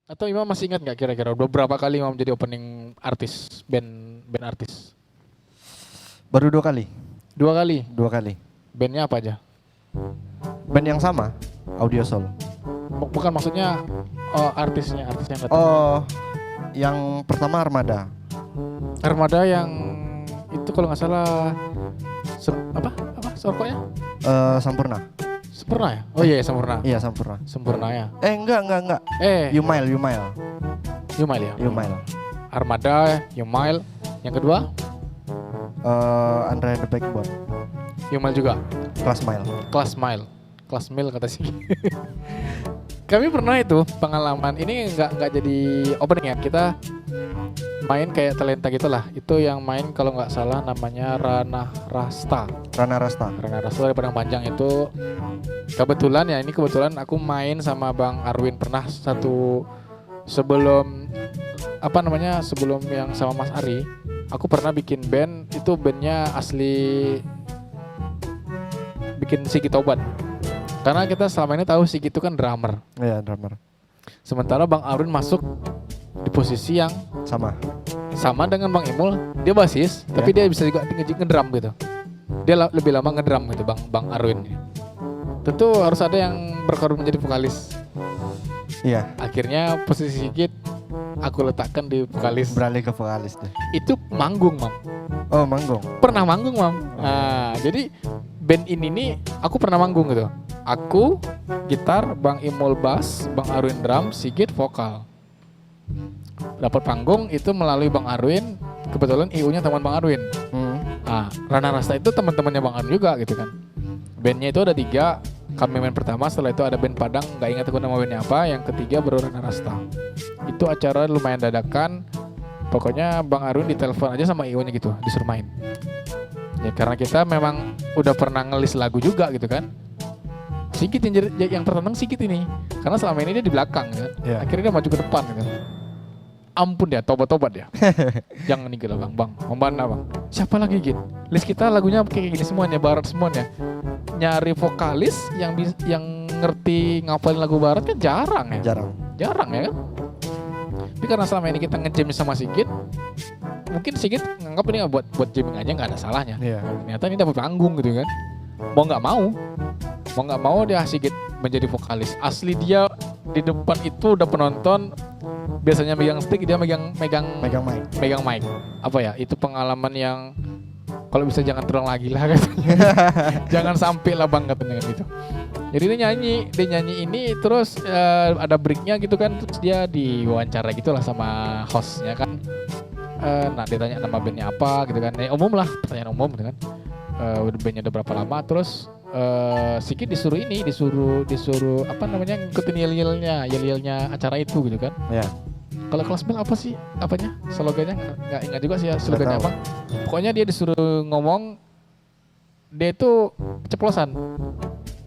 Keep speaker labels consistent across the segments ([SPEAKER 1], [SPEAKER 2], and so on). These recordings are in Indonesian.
[SPEAKER 1] Atau Imam masih ingat nggak kira-kira udah berapa kali Imam jadi opening artis band artis?
[SPEAKER 2] Baru 2 kali.
[SPEAKER 1] 2 kali.
[SPEAKER 2] 2 kali.
[SPEAKER 1] Bandnya apa aja?
[SPEAKER 2] Band yang sama, Audio Soul.
[SPEAKER 1] Bukan maksudnya artisnya yang datang.
[SPEAKER 2] Oh, yang pertama Armada.
[SPEAKER 1] Armada yang itu kalau nggak salah apa sorkonya?
[SPEAKER 2] Sampurna.
[SPEAKER 1] Sempurna ya? Oh iya Sempurna.
[SPEAKER 2] Iya, Sampurna.
[SPEAKER 1] Sempurna ya.
[SPEAKER 2] Enggak.
[SPEAKER 1] Yumail
[SPEAKER 2] Yumail.
[SPEAKER 1] ya.
[SPEAKER 2] Yumail.
[SPEAKER 1] Armada, Yumail. Yang kedua
[SPEAKER 2] Andre the Backbone.
[SPEAKER 1] Yumail juga. Class Mile kata sih. Kami pernah itu pengalaman ini nggak jadi opening ya, kita main kayak talenta gitulah. Itu yang main kalau nggak salah namanya Rana Rasta dari Padang Panjang itu. Kebetulan aku main sama Bang Arwin pernah satu sebelum sebelum yang sama Mas Ari. Aku pernah bikin band, itu bandnya asli bikin Sigit Tobat. Karena kita selama ini tahu Sigit itu kan drummer.
[SPEAKER 2] Iya, drummer.
[SPEAKER 1] Sementara Bang Arwin masuk di posisi yang sama dengan Bang Imul, dia basis, tapi dia bisa juga ngedrum gitu. Dia lebih lama ngedrum gitu Bang Arwin. Tentu harus ada yang berkorban menjadi vokalis.
[SPEAKER 2] Iya.
[SPEAKER 1] Akhirnya posisi Sigit aku letakkan di vokalis.
[SPEAKER 2] Beralih ke vokalis deh.
[SPEAKER 1] Itu manggung, Mam.
[SPEAKER 2] Oh, manggung.
[SPEAKER 1] Pernah manggung, Mam. Nah, jadi band ini nih aku pernah manggung gitu. Aku gitar, Bang Imul bass, Bang Arwin drum, Sigit vokal. Dapat panggung itu melalui Bang Arwin, kebetulan IU-nya teman Bang Arwin. Rana Rasta itu teman-temannya Bang Arwin juga gitu kan. Bandnya itu ada 3, kami main pertama, setelah itu ada band Padang, nggak ingat aku nama bandnya apa, yang ketiga baru Rana Rasta. Itu acara lumayan dadakan, pokoknya Bang Arwin ditelepon aja sama IU-nya gitu, disuruh main. Ya karena kita memang udah pernah ngelis lagu juga gitu kan. Sigit yang tertantang Sigit ini, karena selama ini dia di belakang kan.
[SPEAKER 2] Yeah.
[SPEAKER 1] Akhirnya dia maju ke depan gitu. Ampun dia, tobat ya. Jangan nih gitu bang, membana bang. Siapa lagi gitu? List kita lagunya kayak gini semuanya, barat semuanya. Nyari vokalis yang ngerti ngapalin lagu barat kan jarang ya. Jarang ya kan. Tapi karena selama ini kita ngejam sama Sigit, mungkin Sigit nganggap ini buat jamming aja nggak ada salahnya.
[SPEAKER 2] Yeah.
[SPEAKER 1] Ternyata ini dapat panggung gitu kan. Mau nggak mau dia Sigit menjadi vokalis. Asli dia di depan itu udah penonton. Biasanya megang stick, dia megang mic. Apa ya? Itu pengalaman yang kalau bisa jangan terulang lagi lah katanya. Jangan sampai lah bang katanya gitu. Jadi dia nyanyi ini terus ada breaknya gitu kan, terus dia diwawancara gitulah sama hostnya kan. Nah dia tanya nama bandnya apa gitu kan, umum lah, pertanyaan umum gitu kan. Bandnya udah berapa lama, terus Sigit disuruh apa namanya, ngikutin yel-yelnya acara itu gitu kan.
[SPEAKER 2] Iya.
[SPEAKER 1] Kalau Kelas Mil apa sih apanya slogannya, nggak ingat juga sih ya slogannya apa. Pokoknya dia disuruh ngomong, dia itu keceplosan.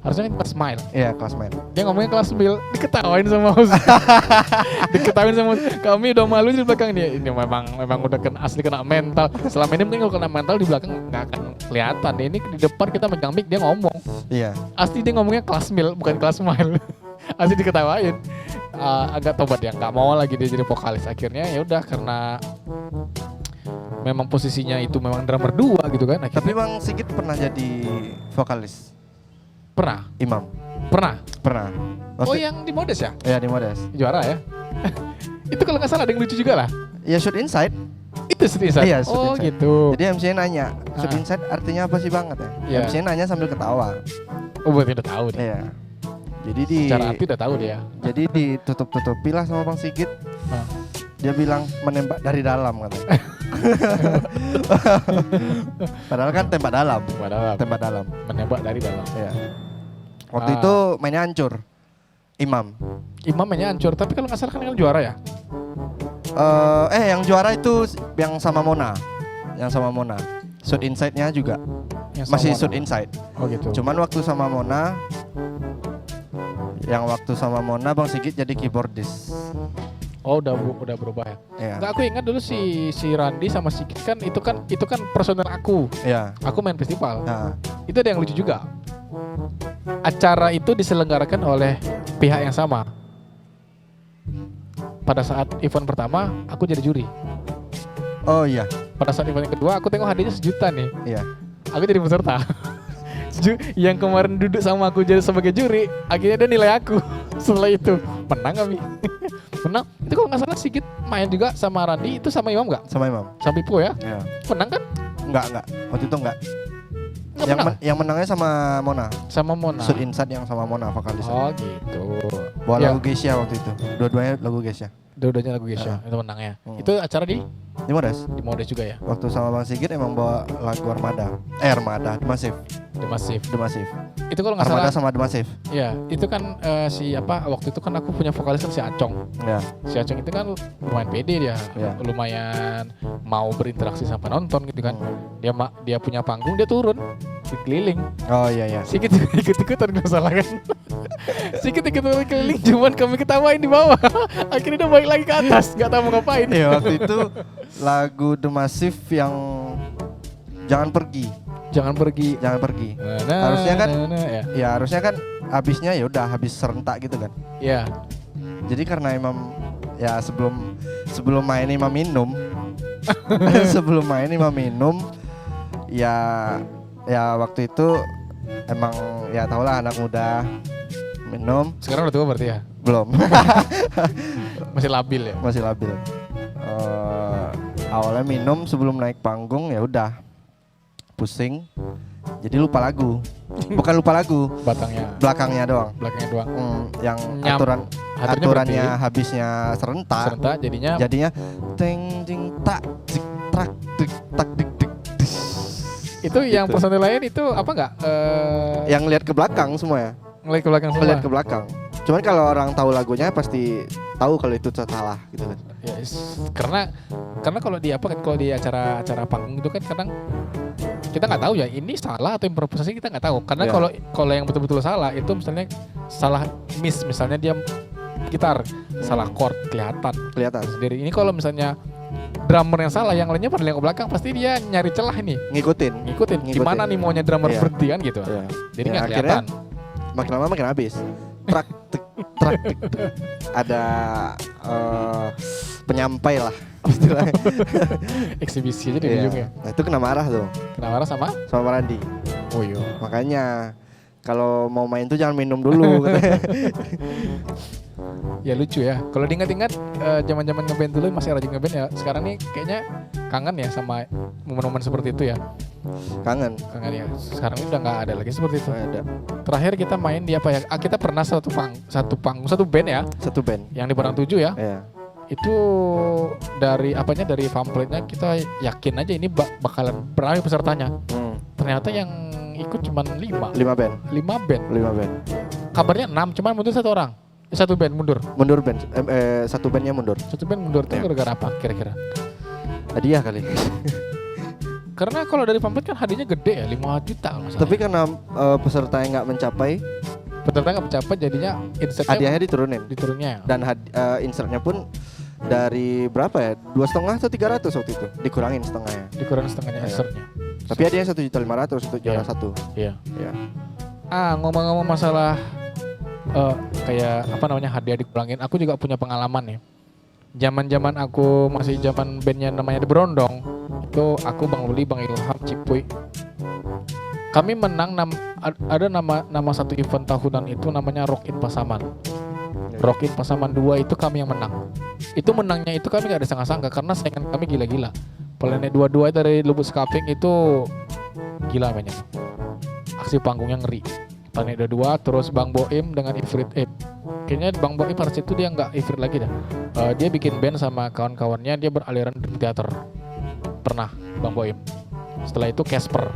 [SPEAKER 1] Harusnya Kelas Mile.
[SPEAKER 2] Iya, Kelas Mile.
[SPEAKER 1] Dia ngomongnya Kelas Mil, diketawain sama host. Kami udah malu di belakang dia. Ini memang udah asli kena mental. Selama ini mungkin kalau kena mental di belakang nggak akan kelihatan. Ini di depan kita megang mic, dia ngomong.
[SPEAKER 2] Iya.
[SPEAKER 1] Asli dia ngomongnya Kelas Mil bukan Kelas Mile. Asli diketawain. Agak tobat ya, nggak mau lagi dia jadi vokalis. Akhirnya ya udah, karena memang posisinya itu memang drummer 2 gitu kan. Akhirnya,
[SPEAKER 2] tapi Bang Sigit pernah jadi vokalis?
[SPEAKER 1] Pernah.
[SPEAKER 2] Imam?
[SPEAKER 1] Pernah.
[SPEAKER 2] Oh
[SPEAKER 1] yang di Modes ya?
[SPEAKER 2] Iya, di Modes.
[SPEAKER 1] Juara ya? Itu kalau nggak salah ada yang lucu juga lah.
[SPEAKER 2] Ya, Shoot Inside.
[SPEAKER 1] Itu Shoot Inside?
[SPEAKER 2] Iya, Shoot Inside.
[SPEAKER 1] Gitu.
[SPEAKER 2] Jadi MC nanya, Shoot Inside artinya apa sih Bang?
[SPEAKER 1] Yeah.
[SPEAKER 2] MC nanya sambil ketawa.
[SPEAKER 1] Oh, berarti udah tahu dia.
[SPEAKER 2] Iya. Jadi
[SPEAKER 1] secara arti udah tahu dia.
[SPEAKER 2] Jadi ditutup-tutupi lah sama Bang Sigit. Dia bilang menembak dari dalam katanya. Padahal kan tembak dalam. Menembak dari dalam. Iya. Waktu itu mainnya hancur. Imam
[SPEAKER 1] mainnya hancur, tapi kalau nggak salah kan yang juara ya?
[SPEAKER 2] Yang juara itu yang sama Mona. Shoot Inside-nya juga. Masih Shoot Inside.
[SPEAKER 1] Oh gitu.
[SPEAKER 2] Cuman waktu sama Mona Bang Sigit jadi keyboardist.
[SPEAKER 1] Oh, udah berubah ya.
[SPEAKER 2] Iya.
[SPEAKER 1] Enggak, aku ingat dulu si Randi sama Sigit kan itu kan personel aku.
[SPEAKER 2] Iya.
[SPEAKER 1] Aku main festival.
[SPEAKER 2] Nah.
[SPEAKER 1] Itu ada yang lucu juga. Acara itu diselenggarakan oleh pihak yang sama. pada saat event pertama aku jadi juri.
[SPEAKER 2] Oh iya.
[SPEAKER 1] Pada saat event kedua aku tengok hadiahnya 1 juta nih.
[SPEAKER 2] Iya.
[SPEAKER 1] Aku jadi peserta. Yang kemarin duduk sama aku jadi sebagai juri, akhirnya dia nilai aku. Setelah itu menang kami. Menang. Itu kalau nggak salah Sigit main juga sama Randi, itu sama Imam nggak?
[SPEAKER 2] Sama Imam.
[SPEAKER 1] Sama Pipo ya?
[SPEAKER 2] Iya.
[SPEAKER 1] Menang kan?
[SPEAKER 2] Enggak. Waktu itu enggak.
[SPEAKER 1] Nggak menang?
[SPEAKER 2] Yang menangnya sama Mona.
[SPEAKER 1] Sama Mona.
[SPEAKER 2] Shoot Inside yang sama Mona vokalis.
[SPEAKER 1] Oh gitu.
[SPEAKER 2] Bawa
[SPEAKER 1] Ya.
[SPEAKER 2] lagu Geisha waktu itu. Dua-duanya lagu Geisha.
[SPEAKER 1] Dua-duanya lagu Geisha, itu menangnya. Itu acara di
[SPEAKER 2] Modes.
[SPEAKER 1] Di Modes juga ya?
[SPEAKER 2] Waktu sama Bang Sigit emang bawa lagu Armada. Armada, The Massive.
[SPEAKER 1] The Massive. Itu kalau nggak
[SPEAKER 2] Armada
[SPEAKER 1] salah.
[SPEAKER 2] sama The Massive.
[SPEAKER 1] Ya, itu kan siapa waktu itu kan aku punya vokalis kan si Acong.
[SPEAKER 2] Ya.
[SPEAKER 1] Si Acong itu kan lumayan pede dia,
[SPEAKER 2] Ya.
[SPEAKER 1] lumayan mau berinteraksi sama penonton gitu kan. Dia punya panggung, dia turun keliling.
[SPEAKER 2] Oh iya.
[SPEAKER 1] Sikit ikut-ikutan nggak salah kan. Sikit ikut keliling, cuman kami ketawain di bawah. Akhirnya dia balik lagi ke atas, nggak tahu mau ngapain.
[SPEAKER 2] Iya, waktu itu lagu The Massive yang Jangan Pergi.
[SPEAKER 1] Jangan pergi.
[SPEAKER 2] Harusnya kan
[SPEAKER 1] ya.
[SPEAKER 2] Ya harusnya kan habisnya ya udah habis serentak gitu kan.
[SPEAKER 1] Ya.
[SPEAKER 2] Jadi karena Imam ya sebelum main Imam minum. Sebelum main Imam minum ya waktu itu emang ya tau lah anak muda minum.
[SPEAKER 1] Sekarang udah tua berarti ya?
[SPEAKER 2] Belum.
[SPEAKER 1] Masih labil ya?
[SPEAKER 2] Masih labil. Awalnya minum sebelum naik panggung ya udah pusing. Jadi lupa lagu. Bukan lupa lagu. Belakangnya doang. Yang aturannya habisnya serentak.
[SPEAKER 1] Jadinya
[SPEAKER 2] teng ting tak tik trak tik tak dik dik.
[SPEAKER 1] Itu yang personil lain itu apa enggak?
[SPEAKER 2] Yang lihat ke belakang semua ya.
[SPEAKER 1] Ngelihat ke belakang semua.
[SPEAKER 2] Lihat ke belakang. Cuman kalau orang tahu lagunya pasti tahu kalau itu salah gitu kan.
[SPEAKER 1] Yes. Karena kalau di acara panggung itu kan kadang kita nggak tahu ya ini salah atau improvisasi, kita nggak tahu. Karena kalau yang betul-betul salah itu misalnya salah misalnya dia gitar salah chord kelihatan sendiri. Ini kalau misalnya drummer yang salah, yang lainnya pada yang ke belakang pasti dia nyari celah ini.
[SPEAKER 2] Ngikutin.
[SPEAKER 1] Gimana nih maunya drummer berhenti kan gitu. Jadi nggak kelihatan.
[SPEAKER 2] Makin lama makin habis. Trak tik trak tik. Ada penyampai lah istilahnya.
[SPEAKER 1] Eksibisi aja di ujungnya.
[SPEAKER 2] Nah itu kena marah tuh.
[SPEAKER 1] Kena marah sama
[SPEAKER 2] Randi.
[SPEAKER 1] Oh iya.
[SPEAKER 2] Makanya kalau mau main tuh jangan minum dulu.
[SPEAKER 1] Ya lucu ya. Kalau diingat-ingat zaman-zaman ngeband dulu masih rajin ngeband ya. Sekarang nih kayaknya kangen ya sama momen-momen seperti itu ya.
[SPEAKER 2] Kangen
[SPEAKER 1] ya. Sekarang ini udah nggak ada lagi seperti itu.
[SPEAKER 2] Ada.
[SPEAKER 1] Terakhir kita main di apa ya? Kita pernah satu band ya.
[SPEAKER 2] Satu band.
[SPEAKER 1] Yang di Padang 7 ya.
[SPEAKER 2] Iya.
[SPEAKER 1] Itu dari pamfletnya kita yakin aja ini bakalan berapa pesertanya. Ternyata yang ikut cuma 5 band. Kabarnya 6, cuman mundur 1 orang. Satu band mundur.
[SPEAKER 2] Satu bandnya mundur.
[SPEAKER 1] Satu band mundur tuh gara-gara apa kira-kira?
[SPEAKER 2] Hadiah kali.
[SPEAKER 1] Karena kalau dari pamflet kan hadiahnya gede ya, 5 juta masalah.
[SPEAKER 2] Tapi karena peserta yang nggak mencapai,
[SPEAKER 1] jadinya insertnya
[SPEAKER 2] hadiahnya diturunin. Dan insertnya pun dari berapa ya? 2,5 atau 300 waktu itu. Dikurangin setengahnya
[SPEAKER 1] insertnya.
[SPEAKER 2] Tapi hadiahnya 1.500.000 untuk juara 1.
[SPEAKER 1] Iya. Ngomong-ngomong masalah kayak apa namanya hadiah dikurangin, aku juga punya pengalaman nih. Zaman aku masih zaman bandnya namanya The Berondong, itu aku Bang Luli, Bang Ilham, Cipuy. Kami menang ada nama satu event tahunan itu namanya Rock in Pasaman. Rock in Pasaman 2 itu kami yang menang. Itu menangnya itu kami gak ada sangka-sangka karena saingan kami gila-gila. Planet 22 dari Lubuk Skaping itu gila mainnya. Aksi panggungnya ngeri. Planet 22 terus Bang Boim dengan Ifrit kayaknya Bang Boim pada situ dia nggak Ifrit lagi dah. Dia bikin band sama kawan-kawannya, dia beraliran Dream Theater. Pernah Bang Boim. Setelah itu Casper.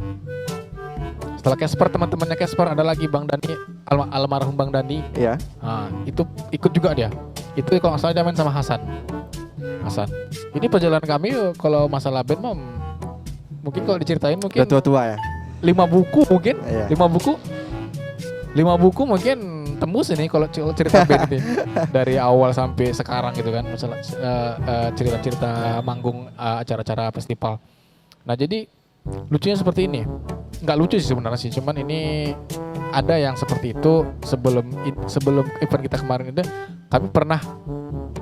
[SPEAKER 1] Setelah Casper, teman-temannya Casper ada lagi Bang Dani, almarhum Bang Dani.
[SPEAKER 2] Iya.
[SPEAKER 1] Itu ikut juga dia. Itu kalau nggak salah dia main sama Hasan. Ini perjalanan kami kalau masalah band mungkin kalau diceritain mungkin
[SPEAKER 2] udah tua-tua ya.
[SPEAKER 1] 5 buku mungkin.
[SPEAKER 2] Iya.
[SPEAKER 1] 5 buku mungkin tembus ini kalau cerita band ini dari awal sampai sekarang gitu kan, masalah cerita-cerita manggung acara-acara festival. Nah jadi lucunya seperti ini, nggak lucu sih sebenarnya sih, cuman ini ada yang seperti itu sebelum event kita kemarin itu kami pernah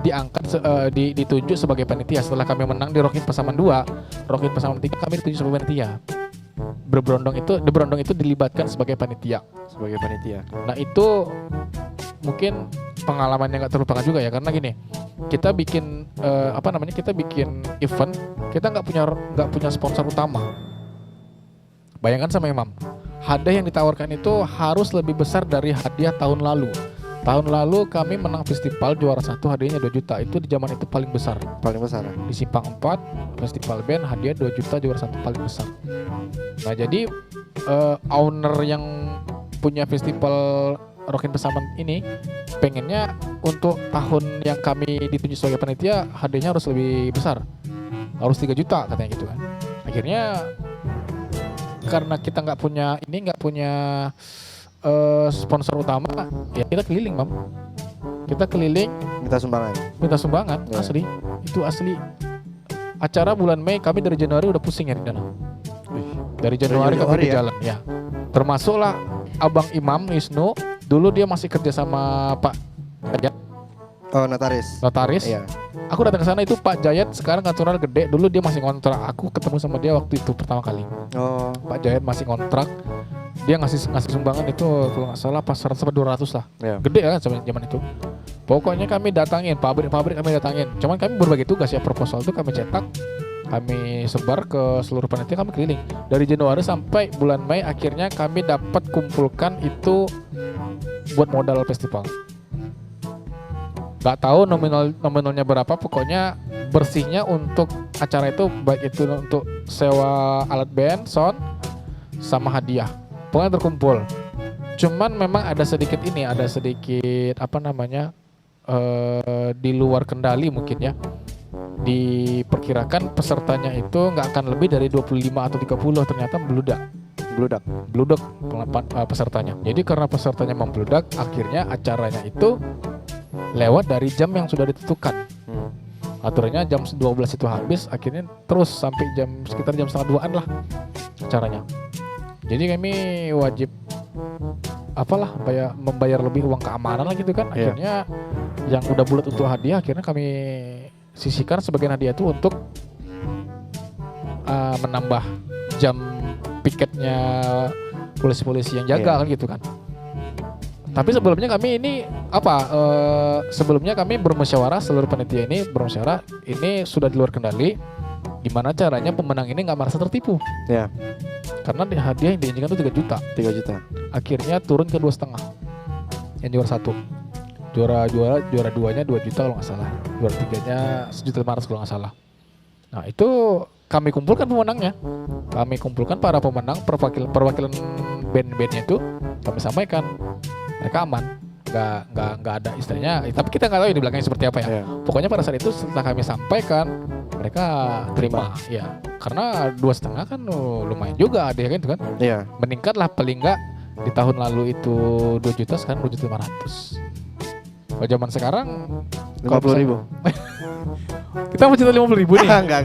[SPEAKER 1] ditunjuk sebagai panitia. Setelah kami menang di Rock in Pasaman 2, Rock in Pasaman 3 kami ditunjuk sebagai panitia. The Berondong itu dilibatkan sebagai panitia. Nah itu mungkin pengalaman yang nggak terlupakan juga ya, karena gini, kita bikin kita bikin event, kita nggak punya sponsor utama. Bayangkan sama Imam, hadiah yang ditawarkan itu harus lebih besar dari hadiah tahun lalu. Tahun lalu kami menang festival juara 1, hadiahnya 2 juta. Itu di zaman itu paling besar. Di Simpang 4 festival band hadiah 2 juta juara 1 paling besar. Nah jadi owner yang punya festival Rock in Pasaman ini pengennya untuk tahun yang kami ditunjuk sebagai panitia hadiahnya harus lebih besar, harus 3 juta katanya gitu kan. Akhirnya karena kita nggak punya sponsor utama, ya kita keliling, Mam. Kita keliling minta sumbangan,
[SPEAKER 2] Ya.
[SPEAKER 1] Itu asli. Acara bulan Mei kami dari Januari udah pusing ya di dana. Dari Januari kami di jalan ya. Termasuklah Abang Imam Wisnu, dulu dia masih kerja sama Pak Jayat, notaris.
[SPEAKER 2] Iya.
[SPEAKER 1] Aku datang ke sana itu Pak Jayat sekarang kantornya gede, dulu dia masih ngontrak. Aku ketemu sama dia waktu itu pertama kali.
[SPEAKER 2] Oh,
[SPEAKER 1] Pak Jayat masih ngontrak. Dia ngasih sumbangan itu kalau nggak salah pas 100 atau 200 lah.
[SPEAKER 2] iya.
[SPEAKER 1] Gede ya kan zaman itu. Pokoknya kami datangin pabrik-pabrik, kami datangin. Cuman kami berbagi tugas ya, proposal itu kami cetak, kami sebar ke seluruh panitia, kami keliling. Dari Januari sampai bulan Mei akhirnya kami dapat kumpulkan itu buat modal festival. Gak tahu nominalnya berapa, pokoknya bersihnya untuk acara itu baik itu untuk sewa alat band, sound, sama hadiah. Pokoknya terkumpul. Cuman memang ada sedikit di luar kendali mungkin ya. Diperkirakan pesertanya itu nggak akan lebih dari 25 atau 30, ternyata bludak pesertanya. Jadi karena pesertanya membludak, akhirnya acaranya itu lewat dari jam yang sudah ditentukan. Aturannya jam 12 itu habis, akhirnya terus sampai sekitar jam 1:30 lah acaranya. Jadi kami wajib membayar lebih uang keamanan lah gitu kan. Akhirnya yang udah bulat untuk hadiah akhirnya kami sisihkan sebagian hadiah itu untuk menambah jam piketnya polisi-polisi yang jaga kan gitu kan. Tapi sebelumnya kami bermusyawarah, seluruh panitia ini bermusyawarah, ini sudah di luar kendali. Gimana caranya pemenang ini nggak merasa tertipu?
[SPEAKER 2] Ya.
[SPEAKER 1] Karena hadiah yang dijanjikan itu 3 juta. Akhirnya turun ke 2,5. Yang juara 1. Juara 2-nya 2 juta kalau nggak salah. Juara 3-nya 1,5 juta kalau nggak salah. Nah itu kami kumpulkan pemenangnya. Kami kumpulkan para pemenang, perwakilan band-bandnya itu kami sampaikan. Mereka aman. Nggak ada istilahnya. Tapi kita nggak tahu di belakangnya seperti apa ya. Pokoknya pada saat itu setelah kami sampaikan, mereka terima. Ya, karena 2,5 kan lumayan juga ada kan itu kan.
[SPEAKER 2] Iya.
[SPEAKER 1] Meningkat lah paling nggak di tahun lalu itu 2 juta, sekarang 2,5 juta. Kalau zaman sekarang
[SPEAKER 2] 50.000.
[SPEAKER 1] kita mau cerita 50.000 nih.
[SPEAKER 2] Enggak.